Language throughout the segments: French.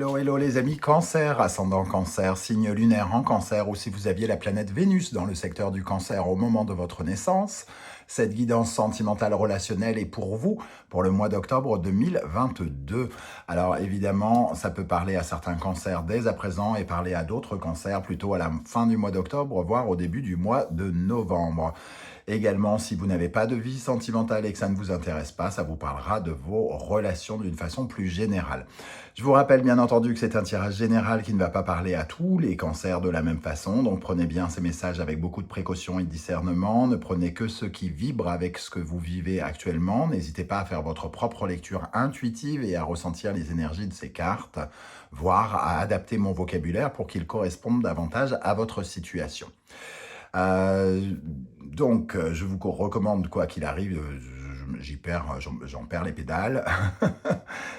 Hello, hello les amis cancer, ascendant cancer, signe lunaire en cancer ou si vous aviez la planète Vénus dans le secteur du cancer au moment de votre naissance, cette guidance sentimentale relationnelle est pour vous pour le mois d'octobre 2022. Alors évidemment, ça peut parler à certains cancers dès à présent et parler à d'autres cancers plutôt à la fin du mois d'octobre, voire au début du mois de novembre. Également, si vous n'avez pas de vie sentimentale et que ça ne vous intéresse pas, ça vous parlera de vos relations d'une façon plus générale. Je vous rappelle bien entendu que c'est un tirage général qui ne va pas parler à tous les cancers de la même façon, donc prenez bien ces messages avec beaucoup de précaution et de discernement, ne prenez que ceux qui vibrent avec ce que vous vivez actuellement, n'hésitez pas à faire votre propre lecture intuitive et à ressentir les énergies de ces cartes, voire à adapter mon vocabulaire pour qu'il corresponde davantage à votre situation. Donc, je vous recommande, quoi qu'il arrive, j'en perds les pédales.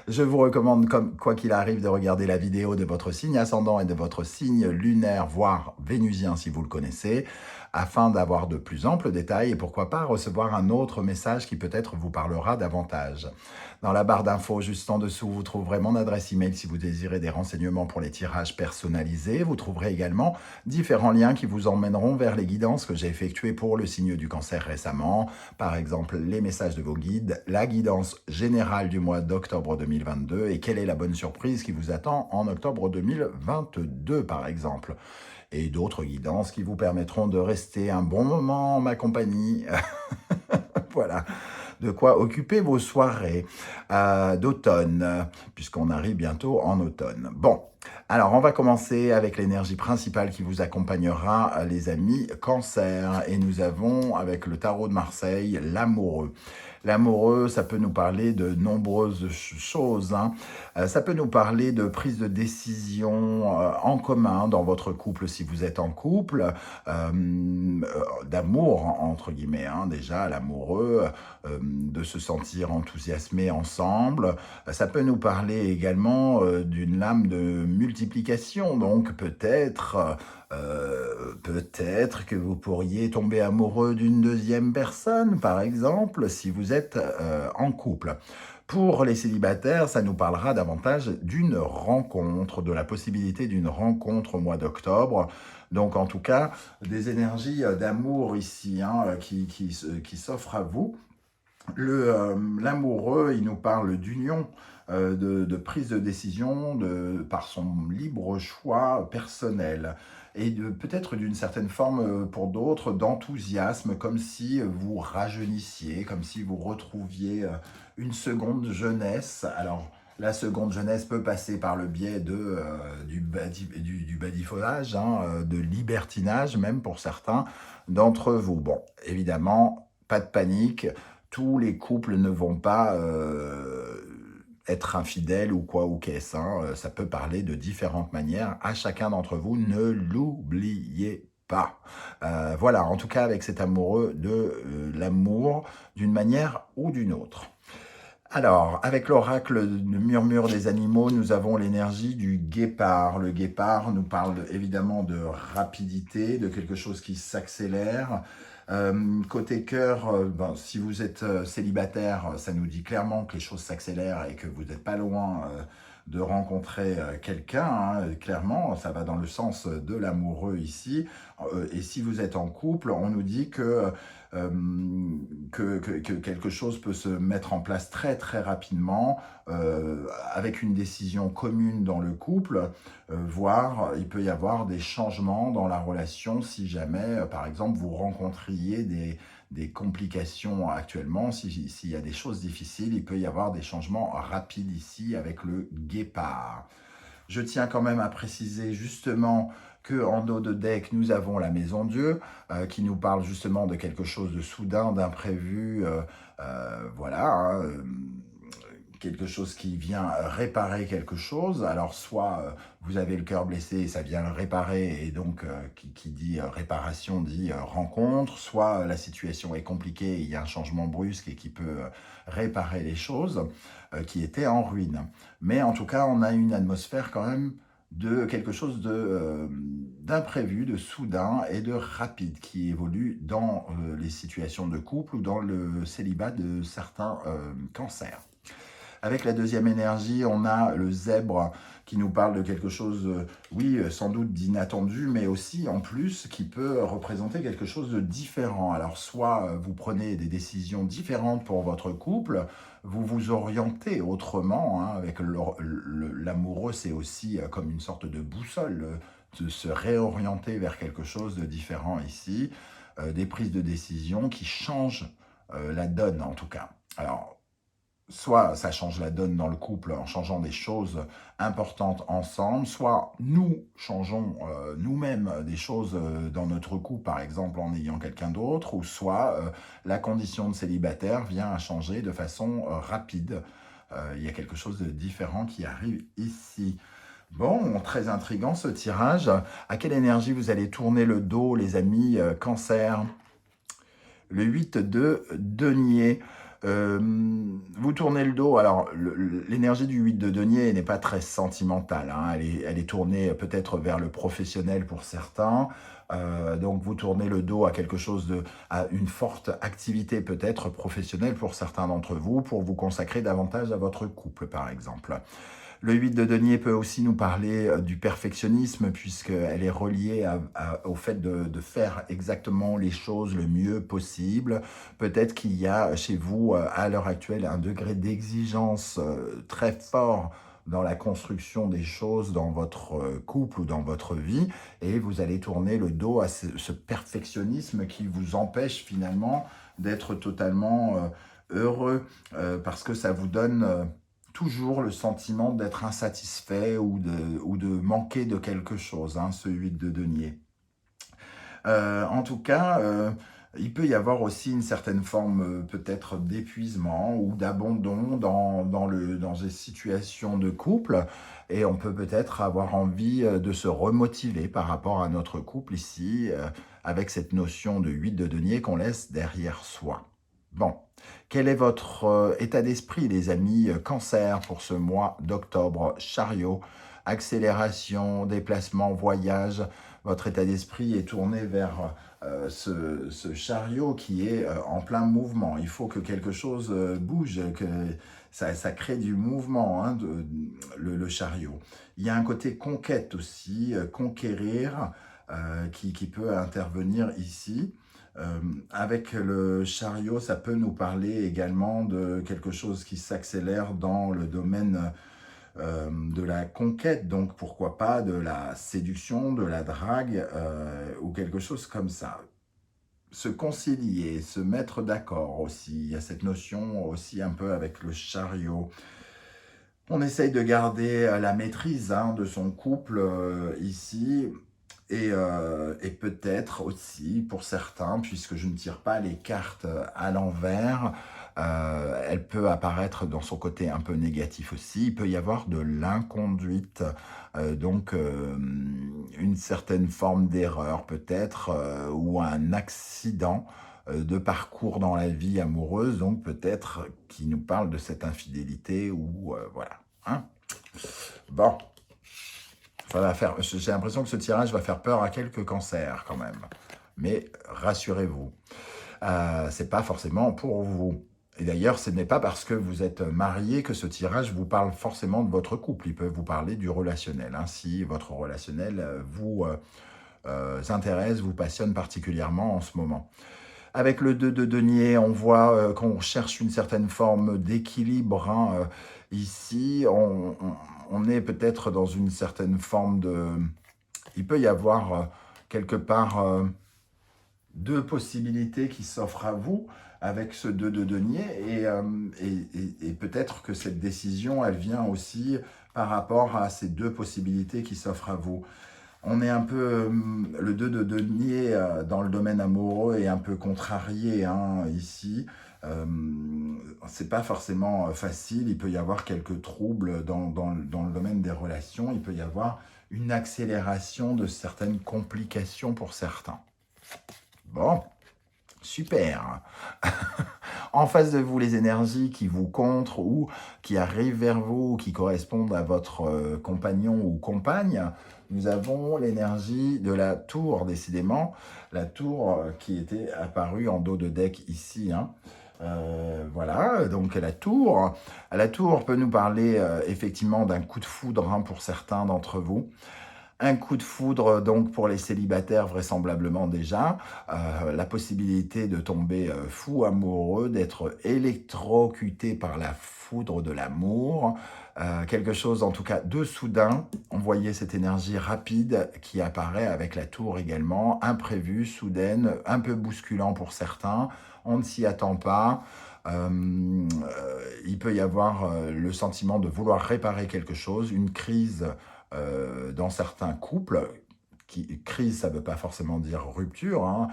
Je vous recommande, quoi qu'il arrive, de regarder la vidéo de votre signe ascendant et de votre signe lunaire, voire vénusien si vous le connaissez, afin d'avoir de plus amples détails et pourquoi pas recevoir un autre message qui peut-être vous parlera davantage. Dans la barre d'infos juste en dessous, vous trouverez mon adresse email si vous désirez des renseignements pour les tirages personnalisés. Vous trouverez également différents liens qui vous emmèneront vers les guidances que j'ai effectuées pour le signe du cancer récemment. Par exemple, les messages de vos guides, la guidance générale du mois d'octobre 2022 et quelle est la bonne surprise qui vous attend en octobre 2022 par exemple. Et d'autres guidances qui vous permettront de rester un bon moment en ma compagnie. Voilà, de quoi occuper vos soirées d'automne, puisqu'on arrive bientôt en automne. Bon, alors on va commencer avec l'énergie principale qui vous accompagnera, les amis cancer. Et nous avons, avec le tarot de Marseille, l'amoureux. L'amoureux, ça peut nous parler de nombreuses choses. Ça peut nous parler de prise de décision en commun dans votre couple si vous êtes en couple, d'amour entre guillemets, déjà l'amoureux, de se sentir enthousiasmé ensemble. Ça peut nous parler également d'une lame de multiplication, donc peut-être que vous pourriez tomber amoureux d'une deuxième personne, par exemple, si vous êtes en couple. Pour les célibataires, ça nous parlera davantage d'une rencontre, de la possibilité d'une rencontre au mois d'octobre. Donc en tout cas, des énergies d'amour ici qui s'offrent à vous. L'amoureux, il nous parle d'union, de prise de décision par son libre choix personnel et peut-être d'une certaine forme pour d'autres d'enthousiasme, comme si vous rajeunissiez, comme si vous retrouviez une seconde jeunesse. Alors, la seconde jeunesse peut passer par le biais du badifolage, de libertinage même pour certains d'entre vous. Bon, évidemment, pas de panique. Tous les couples ne vont pas être infidèles ou quoi ou qu'est-ce. Ça peut parler de différentes manières à chacun d'entre vous. Ne l'oubliez pas. Voilà, en tout cas avec cet amoureux de l'amour d'une manière ou d'une autre. Alors, avec l'oracle de murmure des animaux, nous avons l'énergie du guépard. Le guépard nous parle évidemment de rapidité, de quelque chose qui s'accélère. Côté cœur, si vous êtes célibataire, ça nous dit clairement que les choses s'accélèrent et que vous n'êtes pas loin de rencontrer quelqu'un. Clairement, ça va dans le sens de l'amoureux ici. Et si vous êtes en couple, on nous dit que quelque chose peut se mettre en place très très rapidement avec une décision commune dans le couple, voire il peut y avoir des changements dans la relation si jamais, par exemple, vous rencontriez des complications actuellement, s'il y a des choses difficiles, il peut y avoir des changements rapides ici avec le guépard. Je tiens quand même à préciser justement qu'en dos de deck, nous avons la Maison Dieu, qui nous parle justement de quelque chose de soudain, d'imprévu, voilà, quelque chose qui vient réparer quelque chose. Alors soit vous avez le cœur blessé et ça vient le réparer, et donc qui dit réparation dit rencontre, soit la situation est compliquée, il y a un changement brusque et qui peut réparer les choses qui étaient en ruine. Mais en tout cas, on a une atmosphère quand même de quelque chose d'imprévu, de soudain et de rapide qui évolue dans les situations de couple ou dans le célibat de certains cancers. Avec la deuxième énergie, on a le zèbre qui nous parle de quelque chose, oui, sans doute d'inattendu, mais aussi en plus qui peut représenter quelque chose de différent. Alors soit vous prenez des décisions différentes pour votre couple, vous vous orientez autrement, hein, avec l'amoureux, c'est aussi comme une sorte de boussole, de se réorienter vers quelque chose de différent ici, des prises de décision qui changent la donne en tout cas. Alors, soit ça change la donne dans le couple en changeant des choses importantes ensemble, soit nous changeons nous-mêmes des choses dans notre couple, par exemple en ayant quelqu'un d'autre, ou soit la condition de célibataire vient à changer de façon rapide. Il y a quelque chose de différent qui arrive ici. Bon, très intriguant ce tirage. À quelle énergie vous allez tourner le dos, les amis Cancer? Le 8 de denier. Vous tournez le dos, alors l'énergie du 8 de denier n'est pas très sentimentale, hein, elle est tournée peut-être vers le professionnel pour certains, donc vous tournez le dos à quelque chose à une forte activité peut-être professionnelle pour certains d'entre vous, pour vous consacrer davantage à votre couple par exemple. Le 8 de denier peut aussi nous parler du perfectionnisme puisqu'elle est reliée au fait de faire exactement les choses le mieux possible. Peut-être qu'il y a chez vous à l'heure actuelle un degré d'exigence très fort dans la construction des choses dans votre couple ou dans votre vie et vous allez tourner le dos à ce perfectionnisme qui vous empêche finalement d'être totalement heureux parce que ça vous donne toujours le sentiment d'être insatisfait ou de manquer de quelque chose, hein, ce 8 de denier. En tout cas, il peut y avoir aussi une certaine forme peut-être d'épuisement ou d'abandon dans des situations de couple et on peut peut-être avoir envie de se remotiver par rapport à notre couple ici avec cette notion de 8 de denier qu'on laisse derrière soi. Bon, quel est votre état d'esprit, les amis Cancer, pour ce mois d'octobre? Chariot, accélération, déplacement, voyage. Votre état d'esprit est tourné vers ce chariot qui est en plein mouvement. Il faut que quelque chose bouge, que ça crée du mouvement, hein, le chariot. Il y a un côté conquête aussi, conquérir, qui peut intervenir ici. Avec le chariot, ça peut nous parler également de quelque chose qui s'accélère dans le domaine de la conquête, donc pourquoi pas de la séduction, de la drague ou quelque chose comme ça. Se concilier, se mettre d'accord aussi, il y a cette notion aussi un peu avec le chariot. On essaye de garder la maîtrise hein, de son couple ici, et peut-être aussi, pour certains, puisque je ne tire pas les cartes à l'envers, elle peut apparaître dans son côté un peu négatif aussi. Il peut y avoir de l'inconduite, donc une certaine forme d'erreur peut-être, ou un accident de parcours dans la vie amoureuse, donc peut-être qui nous parle de cette infidélité ou voilà. Hein, bon. J'ai l'impression que ce tirage va faire peur à quelques cancers quand même. Mais rassurez-vous, c'est pas forcément pour vous. Et d'ailleurs, ce n'est pas parce que vous êtes marié que ce tirage vous parle forcément de votre couple. Il peut vous parler du relationnel. Hein, si votre relationnel vous intéresse, vous passionne particulièrement en ce moment. Avec le 2 de denier, on voit qu'on cherche une certaine forme d'équilibre. Hein, ici, on est peut-être dans une certaine forme de... Il peut y avoir quelque part deux possibilités qui s'offrent à vous avec ce 2 de denier et peut-être que cette décision, elle vient aussi par rapport à ces deux possibilités qui s'offrent à vous. On est un peu, le 2 de denier dans le domaine amoureux est un peu contrarié hein, ici. C'est pas forcément facile, il peut y avoir quelques troubles dans le domaine des relations, il peut y avoir une accélération de certaines complications pour certains. Bon, super. En face de vous, les énergies qui vous contrent ou qui arrivent vers vous, qui correspondent à votre compagnon ou compagne, nous avons l'énergie de la tour, décidément. La tour qui était apparue en dos de deck ici. Hein. Voilà, donc la tour. La tour peut nous parler effectivement d'un coup de foudre hein, pour certains d'entre vous. Un coup de foudre donc pour les célibataires vraisemblablement déjà, la possibilité de tomber fou amoureux, d'être électrocuté par la foudre de l'amour, quelque chose en tout cas de soudain. On voyait cette énergie rapide qui apparaît avec la tour également, imprévue, soudaine, un peu bousculant pour certains, on ne s'y attend pas. Il peut y avoir le sentiment de vouloir réparer quelque chose, une crise dans certains couples. Crise, ça ne veut pas forcément dire rupture, hein,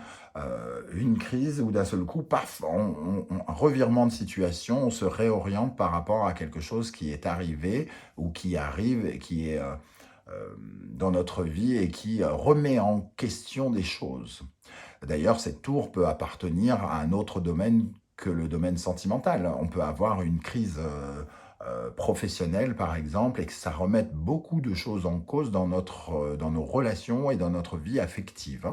une crise où d'un seul coup, paf, un revirement de situation, on se réoriente par rapport à quelque chose qui est arrivé ou qui arrive et qui est dans notre vie et qui remet en question des choses. D'ailleurs, cette tour peut appartenir à un autre domaine que le domaine sentimental. On peut avoir une crise professionnelle, par exemple, et que ça remette beaucoup de choses en cause dans nos relations et dans notre vie affective.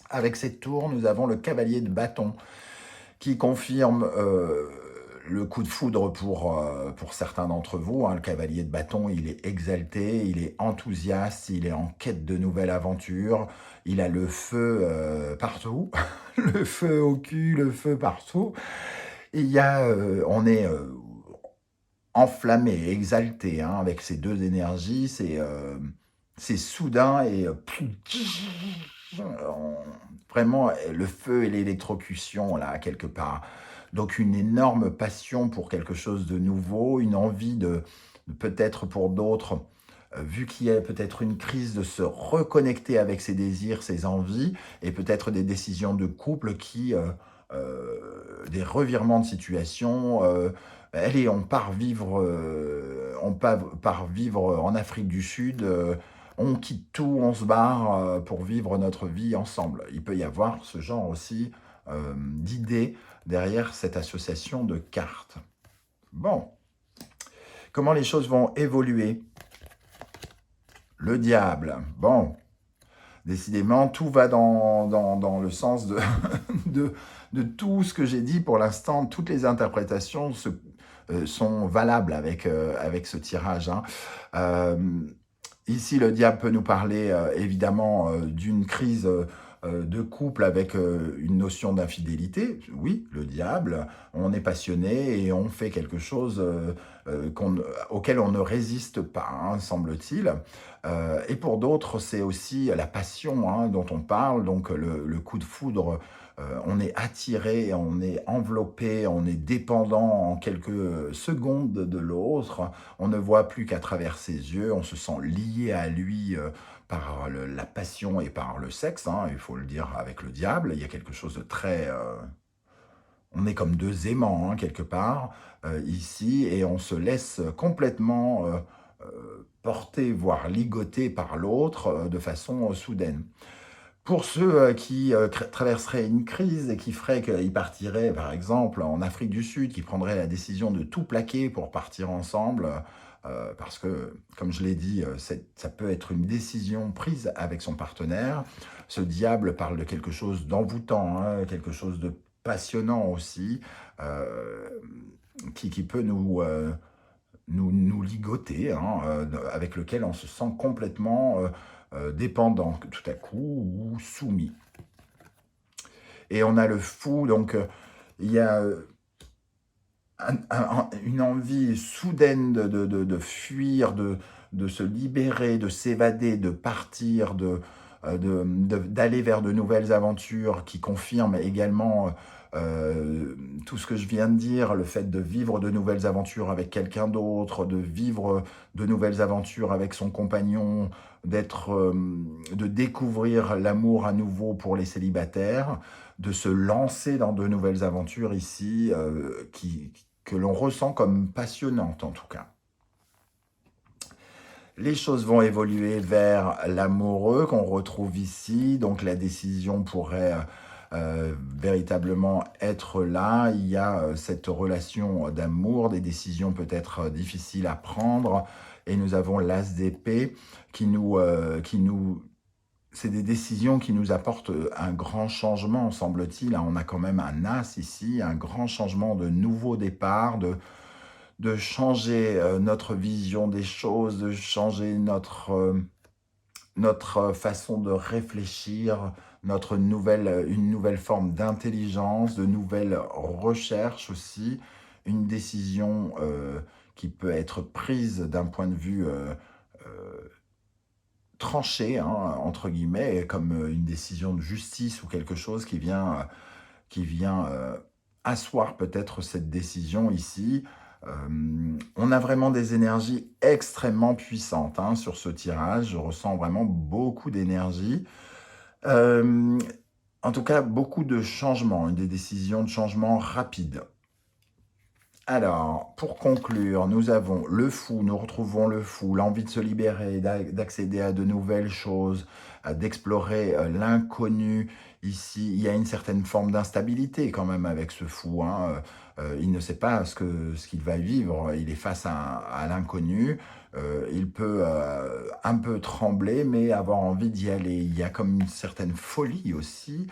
Avec cette tour, nous avons le cavalier de bâton qui confirme le coup de foudre pour certains d'entre vous. Hein. Le cavalier de bâton, il est exalté, il est enthousiaste, il est en quête de nouvelles aventures, il a le feu partout, le feu au cul, le feu partout. On est enflammé, exalté, hein, avec ces deux énergies, c'est soudain et vraiment le feu et l'électrocution là quelque part. Donc une énorme passion pour quelque chose de nouveau, une envie de peut-être pour d'autres, vu qu'il y a peut-être une crise de se reconnecter avec ses désirs, ses envies, et peut-être des décisions de couple des revirements de situation. Allez, on part vivre en Afrique du Sud. On quitte tout, on se barre pour vivre notre vie ensemble. Il peut y avoir ce genre aussi d'idées derrière cette association de cartes. Bon, comment les choses vont évoluer? Le diable. Bon, décidément, tout va dans le sens de tout ce que j'ai dit pour l'instant. Toutes les interprétations sont valables avec ce tirage. Hein. Ici, le diable peut nous parler évidemment d'une crise de couple avec une notion d'infidélité. Oui, le diable, on est passionné et on fait quelque chose auquel on ne résiste pas, hein, semble-t-il. Et pour d'autres, c'est aussi la passion hein, dont on parle, donc le coup de foudre. On est attiré, on est enveloppé, on est dépendant en quelques secondes de l'autre. On ne voit plus qu'à travers ses yeux, on se sent lié à lui par la passion et par le sexe, hein, il faut le dire avec le diable. Il y a quelque chose de très... on est comme deux aimants, hein, quelque part, ici, et on se laisse complètement porter, voire ligoter par l'autre de façon soudaine. Pour ceux qui traverseraient une crise et qui ferait qu'ils partiraient, par exemple, en Afrique du Sud, qui prendraient la décision de tout plaquer pour partir ensemble, parce que, comme je l'ai dit, ça peut être une décision prise avec son partenaire. Ce diable parle de quelque chose d'envoûtant, hein, quelque chose de passionnant aussi, qui peut nous ligoter, hein, avec lequel on se sent complètement dépendant tout à coup ou soumis. Et on a le fou, donc il y a une envie soudaine de fuir, de se libérer, de s'évader, de partir, d'aller vers de nouvelles aventures qui confirment également tout ce que je viens de dire, le fait de vivre de nouvelles aventures avec quelqu'un d'autre, de vivre de nouvelles aventures avec son compagnon, de découvrir l'amour à nouveau pour les célibataires, de se lancer dans de nouvelles aventures ici que l'on ressent comme passionnantes en tout cas. Les choses vont évoluer vers l'amoureux qu'on retrouve ici, donc la décision pourrait véritablement être là. Il y a cette relation d'amour, des décisions peut-être difficiles à prendre, et nous avons l'as d'épée qui nous c'est des décisions qui nous apportent un grand changement, semble-t-il, hein. On a quand même un as ici, un grand changement de nouveau départ, de changer notre vision des choses, de changer notre façon de réfléchir, une nouvelle forme d'intelligence, de nouvelles recherches aussi, une décision qui peut être prise d'un point de vue tranché, hein, entre guillemets, comme une décision de justice ou quelque chose qui vient asseoir peut-être cette décision ici. On a vraiment des énergies extrêmement puissantes hein, sur ce tirage. Je ressens vraiment beaucoup d'énergie. Euh, En tout cas, beaucoup de changements, des décisions de changement rapides. Alors, pour conclure, nous avons le fou, nous retrouvons le fou, l'envie de se libérer, d'accéder à de nouvelles choses, d'explorer l'inconnu. Ici, il y a une certaine forme d'instabilité quand même avec ce fou, hein. Il ne sait pas ce qu'il va vivre, il est face à l'inconnu. Il peut un peu trembler, mais avoir envie d'y aller. Il y a comme une certaine folie aussi,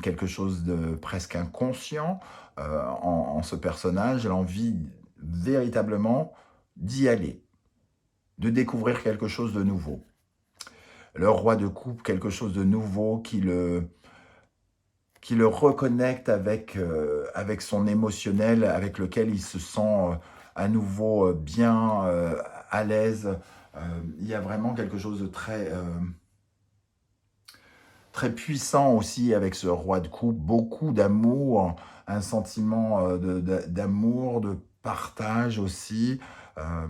quelque chose de presque inconscient en ce personnage, l'envie véritablement d'y aller, de découvrir quelque chose de nouveau. Le roi de coupe, quelque chose de nouveau qui le reconnecte avec son émotionnel, avec lequel il se sent à nouveau bien à l'aise. Il y a vraiment quelque chose de très puissant aussi avec ce roi de coupe, beaucoup d'amour, un sentiment d'amour, de partage aussi. Euh,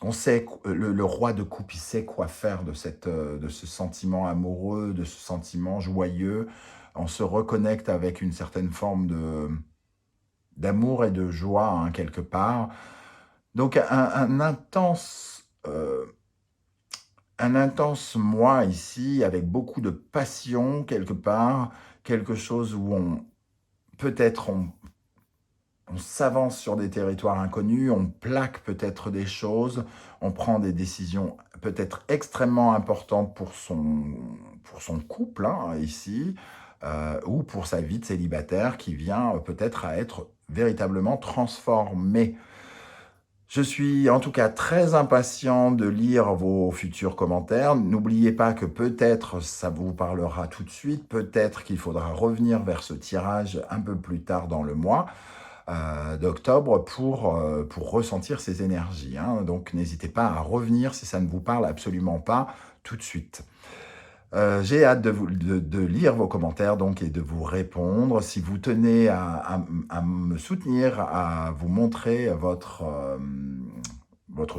on sait, le roi de coupe, il sait quoi faire de ce sentiment amoureux, de ce sentiment joyeux. On se reconnecte avec une certaine forme d'amour et de joie, hein, quelque part. Donc un intense moi ici, avec beaucoup de passion quelque part, quelque chose où peut-être on s'avance sur des territoires inconnus, on plaque peut-être des choses, on prend des décisions peut-être extrêmement importantes pour son couple hein, ici, ou pour sa vie de célibataire qui vient peut-être à être véritablement transformée. Je suis en tout cas très impatient de lire vos futurs commentaires. N'oubliez pas que peut-être ça vous parlera tout de suite, peut-être qu'il faudra revenir vers ce tirage un peu plus tard dans le mois d'octobre pour ressentir ces énergies, hein. Donc n'hésitez pas à revenir si ça ne vous parle absolument pas tout de suite. J'ai hâte de lire vos commentaires donc, et de vous répondre. Si vous tenez à me soutenir, à vous montrer votre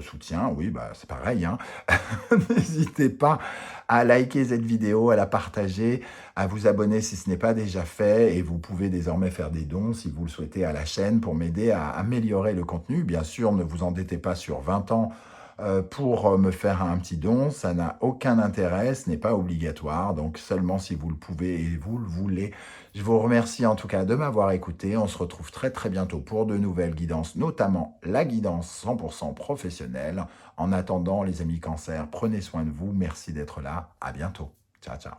soutien, oui, bah, c'est pareil, hein. N'hésitez pas à liker cette vidéo, à la partager, à vous abonner si ce n'est pas déjà fait. Et vous pouvez désormais faire des dons si vous le souhaitez à la chaîne pour m'aider à améliorer le contenu. Bien sûr, ne vous endettez pas sur 20 ans pour me faire un petit don, ça n'a aucun intérêt, ce n'est pas obligatoire, donc seulement si vous le pouvez et vous le voulez. Je vous remercie en tout cas de m'avoir écouté, on se retrouve très très bientôt pour de nouvelles guidances, notamment la guidance 100% professionnelle. En attendant les amis cancer, prenez soin de vous, merci d'être là, à bientôt. Ciao ciao.